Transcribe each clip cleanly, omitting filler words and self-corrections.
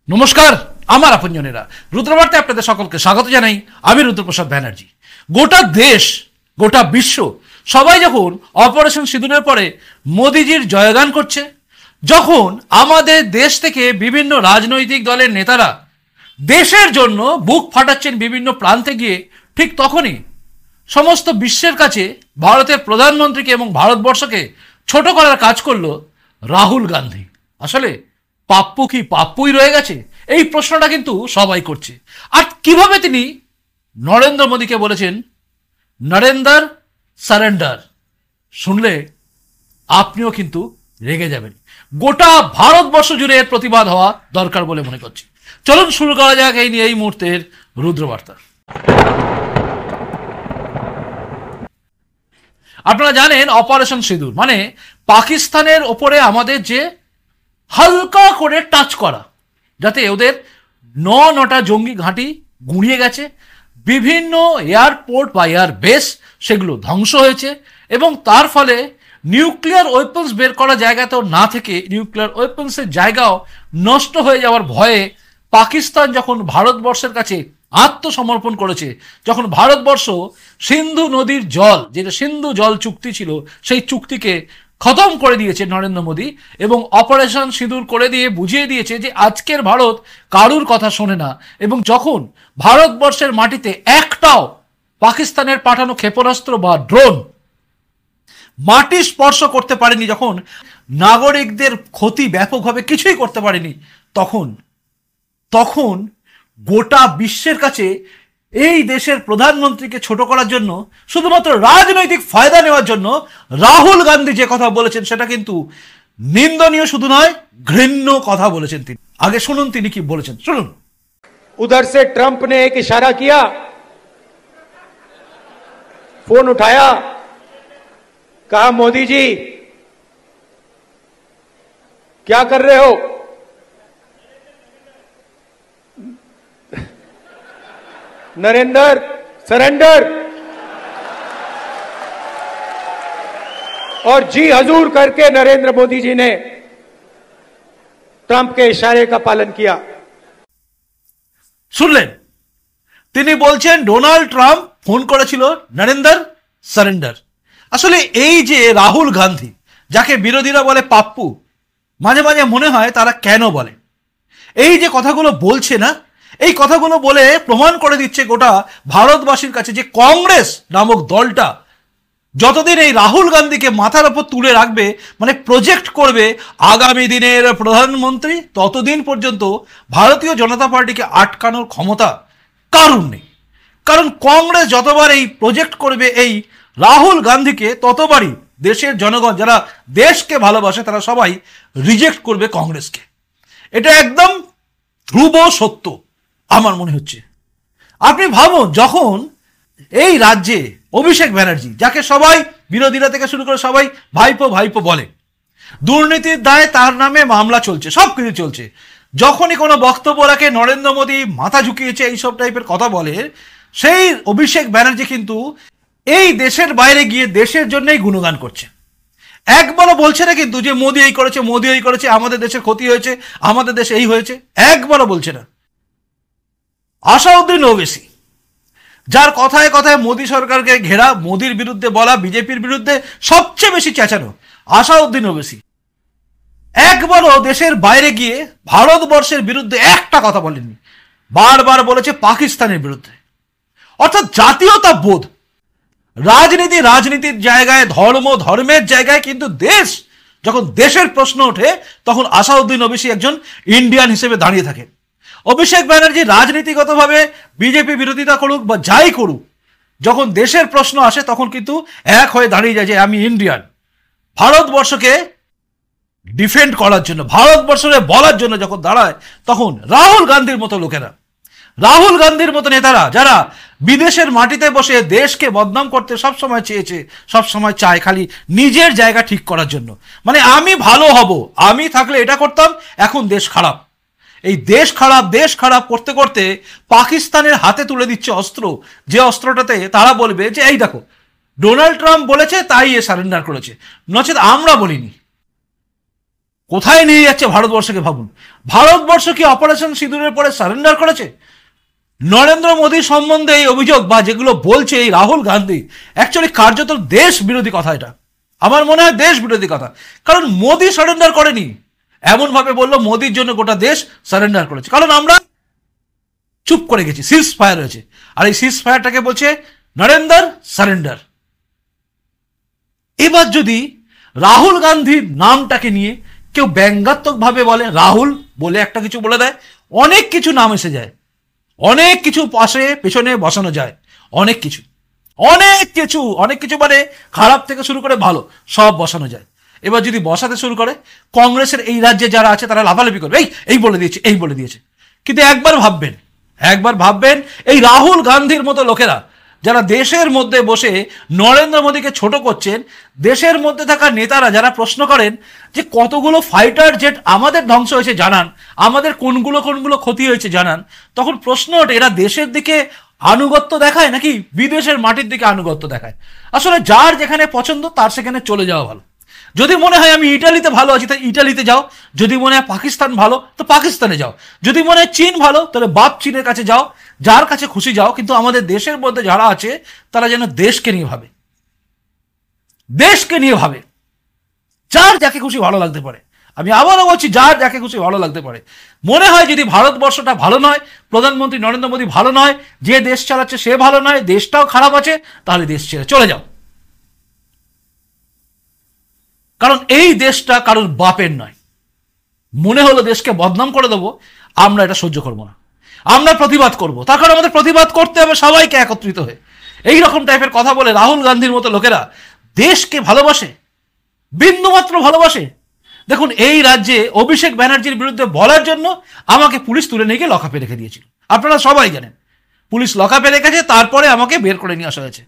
নমস্কার আমার আপনজনেরা, রুদ্রবার্তায় আপনাদের সকলকে স্বাগত জানাই। আমি রুদ্রপ্রসাদ ব্যানার্জি। গোটা দেশ, গোটা বিশ্ব সবাই যখন অপারেশন সিঁদুরের পরে মোদিজির জয়গান করছে, যখন আমাদের দেশ থেকে বিভিন্ন রাজনৈতিক দলের নেতারা দেশের জন্য বুক ফাটাচ্ছেন বিভিন্ন প্রান্তে গিয়ে, ঠিক তখনই সমস্ত বিশ্বের কাছে ভারতের প্রধানমন্ত্রীকে এবং ভারতবর্ষকে ছোট করার কাজ করলো রাহুল গান্ধী। আসলে পাপ্পু কি পাপ্পুই রয়ে গেছে? এই প্রশ্নটা কিন্তু সবাই করছে। আর কিভাবে তিনি নরেন্দ্র মোদীকে বলেছেন নরেন্দ্র সারেন্ডার, শুনলে আপনিও কিন্তু রেগে যাবেন। গোটা ভারতবর্ষ জুড়ে এর প্রতিবাদ হওয়া দরকার বলে মনে করছি। চলুন শুরু করা যাক এই নিয়ে এই মুহূর্তের রুদ্রবার্তা। আপনারা জানেন অপারেশন সিঁদুর মানে পাকিস্তানের ওপরে আমাদের যে হালকা করে টাচ করা, যাতে ওদের নটা জঙ্গি ঘাঁটি গুঁড়িয়ে গেছে, বিভিন্ন এয়ারপোর্ট বা এয়ার বেস সেগুলো ধ্বংস হয়েছে, এবং তার ফলে নিউক্লিয়ার ওয়েপন্স বের করা জায়গাতেও না থেকে নিউক্লিয়ার ওয়েপন্সের জায়গাও নষ্ট হয়ে যাওয়ার ভয়ে পাকিস্তান যখন ভারতবর্ষের কাছে আত্মসমর্পণ করেছে, যখন ভারতবর্ষ সিন্ধু নদীর জল, যেটা সিন্ধু জল চুক্তি ছিল, সেই চুক্তিকে খতম করে দিয়েছে নরেন্দ্র মোদী, এবং অপারেশন সিঁদুর করে দিয়ে বুঝিয়ে দিয়েছে যে আজকের ভারত কারুর কথা শোনে না। এবং যখন ভারতবর্ষের মাটিতে একটাও পাকিস্তানের পাঠানো ক্ষেপণাস্ত্র বা ড্রোন মাটি স্পর্শ করতে পারেনি, যখন নাগরিকদের ক্ষতি ব্যাপকভাবে কিছুই করতে পারেনি, তখন গোটা বিশ্বের কাছে এই দেশের প্রধানমন্ত্রীকে ছোট করার জন্য, শুধুমাত্র রাজনৈতিক ফায়দা নেওয়ার জন্য রাহুল গান্ধী যে কথা বলেছেন সেটা কিন্তু নিন্দনীয় শুধু নয়, ঘৃণ্য কথা বলেছেন তিনি। আগে শুনুন তিনি কি বলেছেন, শুনুন। उधर से ट्रंप ने एक इशारा किया, फोन उठाया, कहा मोदी जी क्या कर रहे हो? नरेंद्र सरेंडर, और जी हजूर करके नरेंद्र मोदी जी ने ट्रंप के इशारे का पालन किया। শুনলেন, তিনি বলছেন ডোনাল্ড ট্রাম্প ফোন করেছিল নরেন্দ্র সারেন্ডার। আসলে এই যে রাহুল গান্ধী, যাকে বিরোধীরা বলে পাপ্পু, মাঝে মাঝে মনে হয় তারা কেন বলে। এই যে কথাগুলো বলছে না, এই কথাগুলো বলে প্রমাণ করে দিচ্ছে গোটা ভারতবাসীর কাছে যে কংগ্রেস নামক দলটা যতদিন এই রাহুল গান্ধীকে মাথার ওপর তুলে রাখবে, মানে প্রজেক্ট করবে আগামী দিনের প্রধানমন্ত্রী, ততদিন পর্যন্ত ভারতীয় জনতা পার্টিকে আটকানোর ক্ষমতা কারণ নেই। কারণ কংগ্রেস যতবার এই প্রজেক্ট করবে এই রাহুল গান্ধীকে, ততবারই দেশের জনগণ যারা দেশকে ভালোবাসে তারা সবাই রিজেক্ট করবে কংগ্রেসকে। এটা একদম ধ্রুব সত্য আমার মনে হচ্ছে। আপনি ভাবুন, যখন এই রাজ্যে অভিষেক ব্যানার্জি, যাকে সবাই বিরোধীরা থেকে শুরু করে সবাই ভাইপো ভাইপো বলে, দুর্নীতির দায়ে তার নামে মামলা চলছে, সব কিছু চলছে, যখনই কোনো বক্তব্য রাখে নরেন্দ্র মোদী মাথা ঝুঁকিয়েছে এইসব টাইপের কথা বলে, সেই অভিষেক ব্যানার্জি কিন্তু এই দেশের বাইরে গিয়ে দেশের জন্যই গুণগান করছে। একবারও বলছে না কিন্তু যে মোদী এই করেছে, মোদী এই করেছে, আমাদের দেশের ক্ষতি হয়েছে, আমাদের দেশে এই হয়েছে, একবারও বলছে না। আসাউদ্দিন ওবেসি, যার কথায় কথায় মোদী সরকারকে ঘেরা, মোদীর বিরুদ্ধে বলা, বিজেপির বিরুদ্ধে সবচেয়ে বেশি চেঁচানো আসাউদ্দিন ওবেসি, একবারও দেশের বাইরে গিয়ে ভারতবর্ষের বিরুদ্ধে একটা কথা বলেননি। বারবার বলেছে পাকিস্তানের বিরুদ্ধে। অর্থাৎ জাতীয়তা বোধ, রাজনীতির জায়গায়, ধর্মের জায়গায়, কিন্তু দেশ, যখন দেশের প্রশ্ন ওঠে তখন আসাউদ্দিন ওবেসি একজন ইন্ডিয়ান হিসেবে দাঁড়িয়ে থাকে। অভিষেক ব্যানার্জি রাজনীতিগতভাবে বিজেপি বিরোধিতা করুক বা যাই করুক, যখন দেশের প্রশ্ন আসে তখন কিন্তু এক হয়ে দাঁড়িয়ে যায় যে আমি ইন্ডিয়ান। ভারতবর্ষকে ডিফেন্ড করার জন্য, ভারতবর্ষকে বলার জন্য যখন দাঁড়ায়, তখন রাহুল গান্ধীর মতো লোকেরা, রাহুল গান্ধীর মতো নেতারা, যারা বিদেশের মাটিতে বসে দেশকে বদনাম করতে সবসময় চেয়েছে, সবসময় চায় খালি নিজের জায়গা ঠিক করার জন্য, মানে আমি ভালো হব, আমি থাকলে এটা করতাম, এখন দেশ খারাপ। এই দেশ খারাপ করতে করতে পাকিস্তানের হাতে তুলে দিচ্ছে অস্ত্র, যে অস্ত্রটাতে তারা বলবে যে এই দেখো ডোনাল্ড ট্রাম্প বলেছে তাই এ সারেন্ডার করেছে, নচেত আমরা বলিনি। কোথায় নিয়ে যাচ্ছে ভারতবর্ষকে ভাবুন। ভারতবর্ষ কি অপারেশন সিঁদুরের পরে সারেন্ডার করেছে? নরেন্দ্র মোদী সম্বন্ধে এই অভিযোগ বা যেগুলো বলছে এই রাহুল গান্ধী, অ্যাকচুয়ালি কার্যত দেশ বিরোধী কথা। এটা আমার মনে হয় দেশ বিরোধী কথা, কারণ মোদী সারেন্ডার করেনি, এমন ভাবে বললো মোদির জন্য গোটা দেশ সারেন্ডার করেছে। কারণ আমরা চুপ করে গেছি, সিজ ফায়ার হয়েছে, আর এই সিজ ফায়ারটাকে বলছে নরেন্দ্র সারেন্ডার। এবার যদি রাহুল গান্ধীর নামটাকে নিয়ে কেউ ব্যঙ্গাত্মক ভাবে বলে, রাহুল বলে একটা কিছু বলে দেয়, অনেক কিছু নাম এসে যায়, অনেক কিছু পাশে পেছনে বসানো যায়, অনেক কিছু অনেক কিছু মানে খারাপ থেকে শুরু করে ভালো সব বসানো যায়। এবার যদি বসাতে শুরু করে, কংগ্রেসের এই রাজ্যে যারা আছে তারা লাফালাফি করবে, এই বলে দিয়েছে, এই বলে দিয়েছে। কিন্তু একবার ভাববেন এই রাহুল গান্ধীর মতো লোকেরা যারা দেশের মধ্যে বসে নরেন্দ্র মোদীকে ছোট করছেন, দেশের মধ্যে থাকা নেতারা যারা প্রশ্ন করেন যে কতগুলো ফাইটার জেট আমাদের ধ্বংস হয়েছে জানান, আমাদের কোনগুলো ক্ষতি হয়েছে জানান, তখন প্রশ্ন ওঠে এরা দেশের দিকে আনুগত্য দেখায় নাকি বিদেশের মাটির দিকে আনুগত্য দেখায়? আসলে যার যেখানে পছন্দ তার সেখানে চলে যাওয়া ভালো। যদি মনে হয় আমি ইটালিতে ভালো আছি তাই ইটালিতে যাও, যদি মনে হয় পাকিস্তান ভালো তো পাকিস্তানে যাও, যদি মনে হয় চীন ভালো তাহলে বাপ চীনের কাছে যাও, যার কাছে খুশি যাও। কিন্তু আমাদের দেশের মধ্যে যারা আছে তারা যেন দেশকে নিয়ে ভাবে, যার যাকে খুশি ভালো লাগতে পারে। আমি আবারও বলছি, যার যাকে খুশি ভালো লাগতে পারে। মনে হয় যদি ভারতবর্ষটা ভালো নয়, প্রধানমন্ত্রী নরেন্দ্র মোদী ভালো নয়, যে দেশ চালাচ্ছে সে ভালো নয়, দেশটাও খারাপ আছে, তাহলে দেশ ছেড়ে চলে যাও। কারণ এই দেশটা কারোর বাপের নয়। মনে হলো দেশকে বদনাম করে দেবো, আমরা এটা সহ্য করবো না, আমরা প্রতিবাদ করব। তার কারণ আমাদের প্রতিবাদ করতে হবে সবাইকে একত্রিত হয়ে। এই রকম টাইপের কথা বলে রাহুল গান্ধীর মতো লোকেরা দেশকে ভালোবাসে, বিন্দুমাত্র ভালোবাসে। দেখুন, এই রাজ্যে অভিষেক ব্যানার্জির বিরুদ্ধে বলার জন্য আমাকে পুলিশ তুলে নিয়ে গিয়ে লকআপে রেখে দিয়েছিল। আপনারা সবাই জানেন, পুলিশ লকআপে রেখেছে, তারপরে আমাকে বের করে নিয়ে আসা হয়েছে।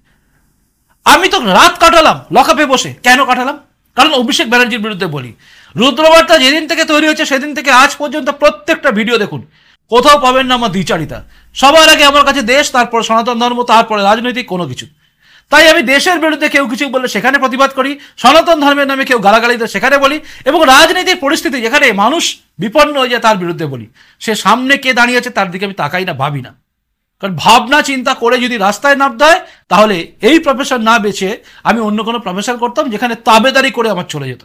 আমি তো রাত কাটালাম লকআপে বসে। কেন কাটালাম? কারণ অভিষেক ব্যানার্জির বিরুদ্ধে বলি। রুদ্রবার্তা যেদিন থেকে তৈরি হয়েছে সেদিন থেকে আজ পর্যন্ত প্রত্যেকটা ভিডিও দেখুন, কোথাও পাবেন না আমার দ্বিচারিতা। সবার আগে আমার কাছে দেশ, তারপর সনাতন ধর্ম, তারপরে রাজনৈতিক কোনো কিছু। তাই আমি দেশের বিরুদ্ধে কেউ কিছু বললে সেখানে প্রতিবাদ করি, সনাতন ধর্মের নামে কেউ গালাগালি দেয় সেখানে বলি, এবং রাজনৈতিক পরিস্থিতি যেখানে মানুষ বিপন্ন হয়ে যায় তার বিরুদ্ধে বলি। সে সামনে কে দাঁড়িয়ে আছে তার দিকে আমি তাকাই না, ভাবি না। কারণ ভাবনা চিন্তা করে যদি রাস্তায় নামতে হয় তাহলে এই প্রফেশন না বেছে আমি অন্য কোনো প্রফেশন করতাম যেখানে তাবেদারি করে আমার চলে যেত।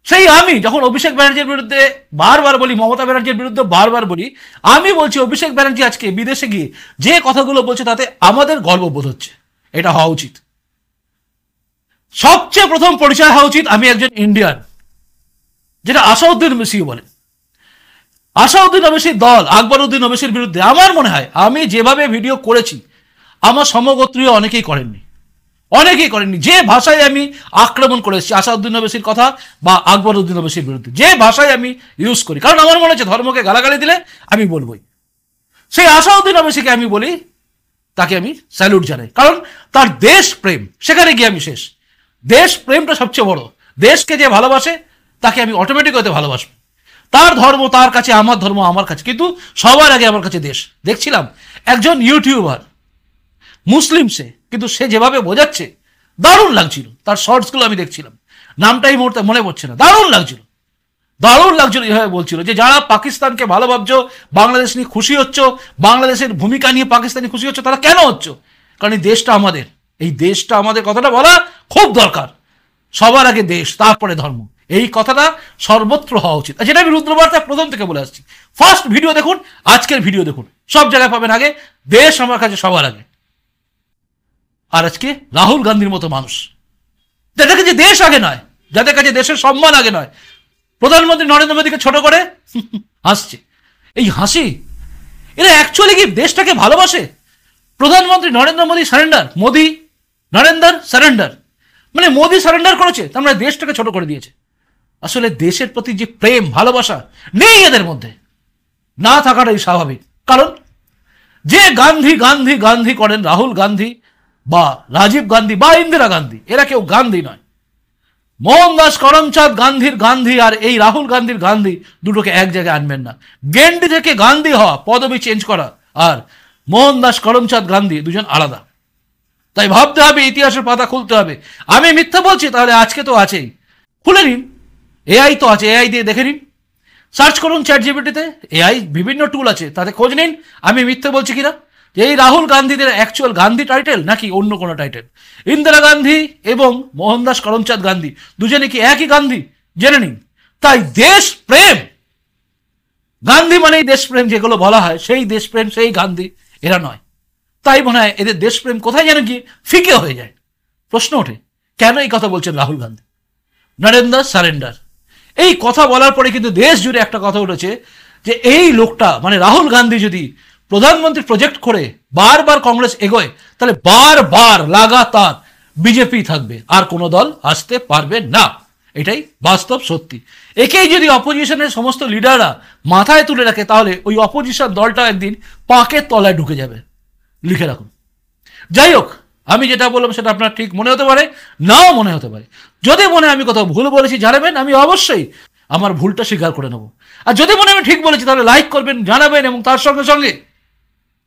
সেই আমি যখন অভিষেক ব্যানার্জির বিরুদ্ধে বারবার বলি, মমতা ব্যানার্জির বিরুদ্ধে বারবার বলি, আমি বলছি অভিষেক ব্যানার্জি আজকে বিদেশে গিয়ে যে কথাগুলো বলছে তাতে আমাদের গর্ববোধ হচ্ছে। এটা হওয়া উচিত। সবচেয়ে প্রথম পরিচয় হওয়া উচিত আমি একজন ইন্ডিয়ান, যেটা আসাউদ্দিন ওবেসি বলে। আসাউদ্দিন ওবেসির দল আকবরউদ্দিন ওবেসির বিরুদ্ধে আমার মনে হয় আমি যেভাবে ভিডিও করেছি আমার সমগোত্রীয় অনেকেই করেননি। যে ভাষায় আমি আক্রমণ করেছি আসাউদ্দিন ওবেসির কথা বা আকবরউদ্দিন ওবেসির বিরুদ্ধে, যে ভাষায় আমি ইউজ করি, কারণ আমার মনে হচ্ছে ধর্মকে গালাগালি দিলে আমি বলবই। সেই আসাউদ্দিন ওবেসিকে আমি বলি, তাকে আমি স্যালুট জানাই, কারণ তার দেশ প্রেম, সেখানে গিয়ে আমি শেষ। দেশ প্রেমটা সবচেয়ে বড়। দেশকে যে ভালোবাসে তাকে আমি অটোমেটিক হতে ভালোবাসবো। তার ধর্ম তার কাছে, আমার ধর্ম আমার কাছে, কিন্তু সবার আগে আমার কাছে দেশ। দেখছিলাম একজন ইউটিউবার মুসলিম, কিন্তু সে যেভাবে বোঝাচ্ছে দারুণ লাগছিল। তার শর্টসগুলো আমি দেখছিলাম, নামটাই মুহূর্তে মনে পড়ছে না। দারুণ লাগছিল যেভাবে বলছিল যে যারা পাকিস্তানকে ভালো ভাবছো, বাংলাদেশ নিয়ে খুশি হচ্ছ, বাংলাদেশের ভূমিকা নিয়ে পাকিস্তানি খুশি হচ্ছ, তারা কেন হচ্ছ? কারণ এই দেশটা আমাদের, কথাটা বলা খুব দরকার। সবার আগে দেশ, তারপরে ধর্ম, এই কথাটা সর্বত্র হওয়া উচিত। যেটা আমি রুদ্রবার্তা প্রথম থেকে বলে আসছি। ফার্স্ট ভিডিও দেখুন, আজকের ভিডিও দেখুন, সব জায়গায় পাবেন আগে দেশ আমার কাছে সবার আগে। আর আজকে রাহুল গান্ধীর মতো মানুষ, যাদের কাছে দেশ আগে নয়, যাদের কাছে দেশের সম্মান আগে নয়, প্রধানমন্ত্রী নরেন্দ্র মোদীকে ছোট করে হাসছে। এই হাসি, এরা অ্যাকচুয়ালি কি দেশটাকে ভালোবাসে? প্রধানমন্ত্রী নরেন্দ্র মোদী সারেন্ডার, নরেন্দ্র সারেন্ডার, মানে মোদী সারেন্ডার করেছে, তার মানে দেশটাকে ছোট করে দিয়েছে। আসলে দেশের প্রতি যে প্রেম ভালোবাসা নেই এদের মধ্যে, না থাকাটাই স্বাভাবিক। কারণ যে গান্ধী গান্ধী গান্ধী করেন, রাহুল গান্ধী বা রাজীব গান্ধী বা ইন্দিরা গান্ধী, এরা কেউ গান্ধী নয়। মোহনদাস করমচাঁদ গান্ধীর গান্ধী আর এই রাহুল গান্ধীর গান্ধী দুটোকে এক জায়গায় আনবেন না। গেন্ডি থেকে গান্ধী হওয়া, পদবি চেঞ্জ করা, আর মোহনদাস করমচাঁদ গান্ধী দুজন আলাদা। তাই ভাবতে হবে, ইতিহাসের পাতা খুলতে হবে। আমি মিথ্যা বলছি তাহলে আজকে তো আছেই, খুলে নিন। এআই তো আছে, এআই দিয়ে দেখে নিন, সার্চ করুন চ্যাট জিপিটিতে, এআই বিভিন্ন টুল আছে, তাতে খোঁজ নিন আমি মিথ্যে বলছি কিনা, যে এই রাহুল গান্ধীদের অ্যাকচুয়াল গান্ধী টাইটেল নাকি অন্য কোনো টাইটেল। ইন্দিরা গান্ধী এবং মোহনদাস করমচাঁদ গান্ধী দুজনে কি একই গান্ধী, জেনে নিন। তাই দেশপ্রেম, গান্ধী মানেই দেশপ্রেম যেগুলো বলা হয়, সেই দেশপ্রেম সেই গান্ধী এরা নয়। তাই মনে হয় এদের দেশপ্রেম কোথায় যেন গিয়ে ফিকে হয়ে যায়। প্রশ্ন ওঠে কেন এই কথা বলছেন রাহুল গান্ধী? নরেন্দ্র সারেন্ডার, এই কথা বলার পরে কিন্তু দেশ জুড়ে একটা কথা উঠেছে যে এই লোকটা মানে রাহুল গান্ধী যদি প্রধানমন্ত্রী প্রজেক্ট করে বারবার কংগ্রেস এগোয়, তাহলে বারবার লাগাতার বিজেপি থাকবে, আর কোনো দল আসতে পারবে না। এটাই বাস্তব সত্যি। একেই যদি অপোজিশনের সমস্ত লিডাররা মাথায় তুলে রাখে, তাহলে ওই অপোজিশন দলটা একদিন পাকের তলায় ঢুকে যাবে। লিখে রাখুন। যাই হোক, আমি যেটা বললাম সেটা আপনার ঠিক মনে হতে পারে, নাও মনে হতে পারে। যদি মনে হয় আমি কোথাও ভুল বলেছি জানাবেন, আমি অবশ্যই আমার ভুলটা স্বীকার করে নেব। আর যদি মনে হয় আমি ঠিক বলেছি, তাহলে লাইক করবেন, জানাবেন, এবং তার সঙ্গে সঙ্গে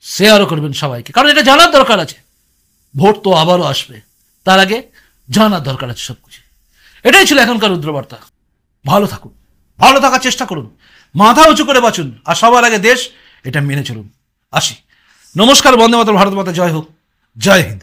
শেয়ারও করবেন সবাইকে, কারণ এটা জানার দরকার আছে। ভোট তো আবারও আসবে, তার আগে জানার দরকার আছে সবকিছু। এটাই ছিল এখনকার রুদ্রবার্তা। ভালো থাকুন, ভালো থাকার চেষ্টা করুন, মাথা উঁচু করে বাঁচুন, আর সবার আগে দেশ, এটা মেনে চলুন। আসি, নমস্কার, বন্দে মাতরম, ভারত মাতা জয় হোক, জয় হিন্দ।